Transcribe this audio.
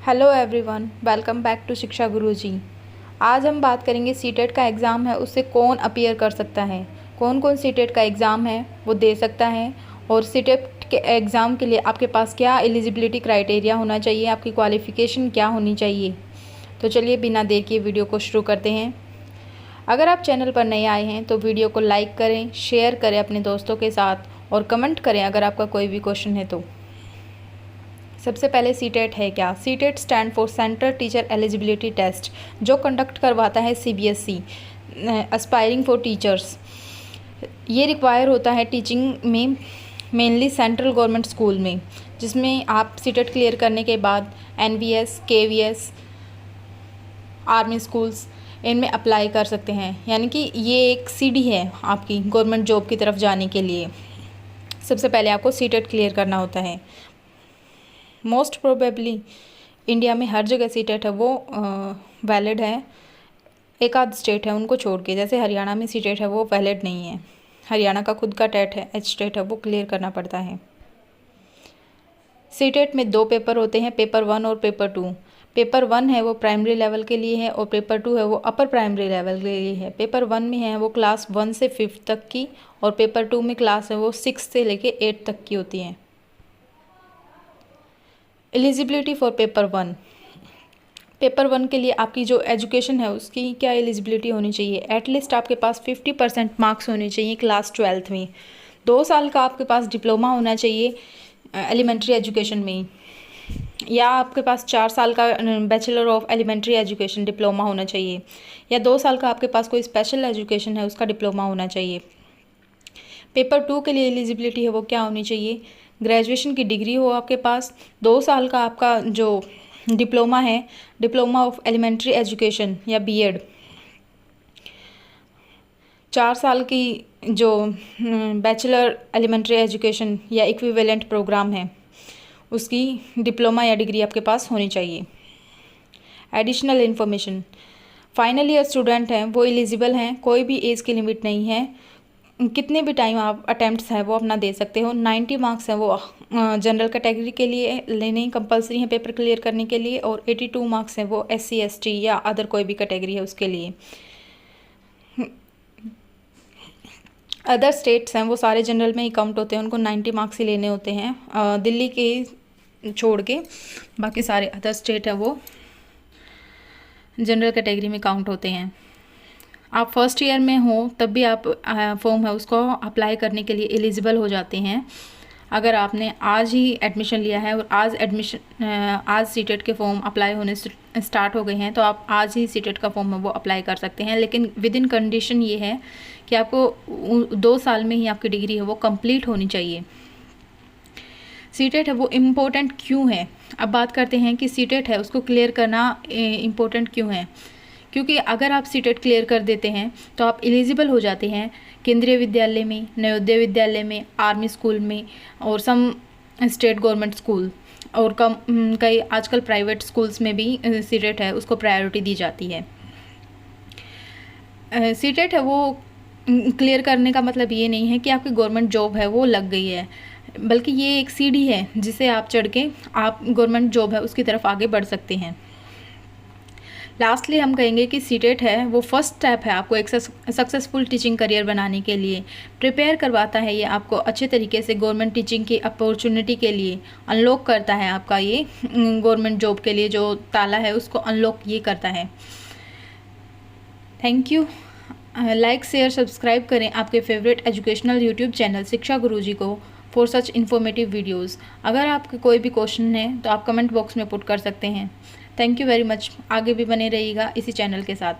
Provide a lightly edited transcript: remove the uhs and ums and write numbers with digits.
Hello everyone, welcome back to Shiksha Guruji. आज हम बात करेंगे सीटेट का एग्ज़ाम है उससे कौन अपीयर कर सकता है, कौन कौन सीटेट का एग्ज़ाम है वो दे सकता है, और सीटेट के एग्ज़ाम के लिए आपके पास क्या एलिजिबिलिटी क्राइटेरिया होना चाहिए, आपकी क्वालिफ़िकेशन क्या होनी चाहिए। तो चलिए बिना देर किए वीडियो को शुरू करते हैं। अगर आप चैनल पर नए आए हैं तो वीडियो को लाइक करें, शेयर करें अपने दोस्तों के साथ और कमेंट करें अगर आपका कोई भी क्वेश्चन है तो। सबसे पहले सीटेट है क्या। CTET stand for central teacher eligibility test, जो कंडक्ट करवाता है सीबीएसई एस्पायरिंग फॉर टीचर्स। ये रिक्वायर होता है टीचिंग में, मेनली सेंट्रल गवर्नमेंट स्कूल में, जिसमें आप सीटेट क्लियर करने के बाद एनवीएस, केवीएस, आर्मी स्कूल्स इनमें अप्लाई कर सकते हैं। यानी कि ये एक सीढ़ी है आपकी गवर्नमेंट जॉब की तरफ जाने के लिए। सबसे पहले आपको सीटेट क्लियर करना होता है। मोस्ट प्रोबेबली इंडिया में हर जगह सीटेट है वो वैलिड है, एक आध स्टेट है उनको छोड़ के, जैसे हरियाणा में सीटेट है वो वैलिड नहीं है। हरियाणा का खुद का टेट है, एचटेट है, वो क्लियर करना पड़ता है। सीटेट में 2 पेपर होते हैं, पेपर 1 और पेपर 2। पेपर 1 है वो प्राइमरी लेवल के लिए है और पेपर 2 है वो अपर प्राइमरी लेवल के लिए है। पेपर 1 में है वो क्लास 1 से 5th तक की, और पेपर 2 में क्लास है वो 6 से लेके 8 तक की होती है। Eligibility for paper 1। पेपर 1 के लिए आपकी जो एजुकेशन है उसकी क्या एलिजिबिलिटी होनी चाहिए। एटलीस्ट आपके पास 50% मार्क्स होने चाहिए क्लास 12th में। 2 साल का आपके पास डिप्लोमा होना चाहिए एलिमेंट्री एजुकेशन में, या आपके पास 4 साल का bachelor of elementary education diploma होना चाहिए, या 2 साल का आपके पास कोई स्पेशल एजुकेशन है उसका डिप्लोमा होना चाहिए। पेपर 2 के लिए एलिजिबिलिटी है वो क्या होनी चाहिए। ग्रेजुएशन की डिग्री हो आपके पास, 2 साल का आपका जो डिप्लोमा है, डिप्लोमा ऑफ एलिमेंट्री एजुकेशन या बीएड, 4 साल की जो बैचलर एलिमेंट्री एजुकेशन या इक्विवेलेंट प्रोग्राम है उसकी डिप्लोमा या डिग्री आपके पास होनी चाहिए। Additional information, final year student हैं वो एलिजिबल हैं, कोई भी एज की लिमिट नहीं है, कितने भी टाइम आप अटैम्प्ट्स है वो अपना दे सकते हो। 90 मार्क्स है वो जनरल कैटेगरी के लिए लेने कंपलसरी है पेपर क्लियर करने के लिए, और 82 मार्क्स है वो SC ST या अदर कोई भी कैटेगरी है उसके लिए। अदर स्टेट्स हैं वो सारे जनरल में ही काउंट होते हैं, उनको 90 मार्क्स ही लेने होते हैं दिल्ली के छोड़ के। बाकी सारे अदर स्टेट है वो जनरल कैटेगरी में काउंट होते हैं। आप फर्स्ट ईयर में हो तब भी आप फॉर्म है उसको अप्लाई करने के लिए एलिजिबल हो जाते हैं। अगर आपने आज ही एडमिशन लिया है और आज सीटेट के फॉर्म अप्लाई होने स्टार्ट हो गए हैं तो आप आज ही सीटेट का फॉर्म है वो अप्लाई कर सकते हैं, लेकिन विद इन कंडीशन ये है कि आपको 2 साल में ही आपकी डिग्री है वो कंप्लीट होनी चाहिए। सीटेट है वो इम्पोर्टेंट क्यों है। अब बात करते हैं कि सीटेट है उसको क्लियर करना इम्पोर्टेंट क्यों है। क्योंकि अगर आप सीटेट क्लियर कर देते हैं तो आप एलिजिबल हो जाते हैं केंद्रीय विद्यालय में, नवोदय विद्यालय में, आर्मी स्कूल में, और सम स्टेट गवर्नमेंट स्कूल, और कई आजकल प्राइवेट स्कूल्स में भी सीटेट है उसको प्रायोरिटी दी जाती है। सीटेट है वो क्लियर करने का मतलब ये नहीं है कि आपकी गवर्नमेंट जॉब है वो लग गई है, बल्कि ये एक सीढ़ी है जिसे आप चढ़ के आप गवर्नमेंट जॉब है उसकी तरफ आगे बढ़ सकते हैं। लास्टली हम कहेंगे कि सीटेट है वो फर्स्ट स्टेप है आपको एक सक्सेसफुल टीचिंग करियर बनाने के लिए प्रिपेयर करवाता है। ये आपको अच्छे तरीके से गवर्नमेंट टीचिंग की अपॉर्चुनिटी के लिए अनलॉक करता है, आपका ये गवर्नमेंट जॉब के लिए जो ताला है उसको अनलॉक ये करता है। Thank you. Like share subscribe करें आपके फेवरेट एजुकेशनल यूट्यूब चैनल शिक्षा गुरुजी को फॉर सच इन्फॉर्मेटिव वीडियोज़। अगर आपके कोई भी क्वेश्चन है तो आप कमेंट बॉक्स में पुट कर सकते हैं। Thank you very much. आगे भी बने रहिएगा इसी चैनल के साथ।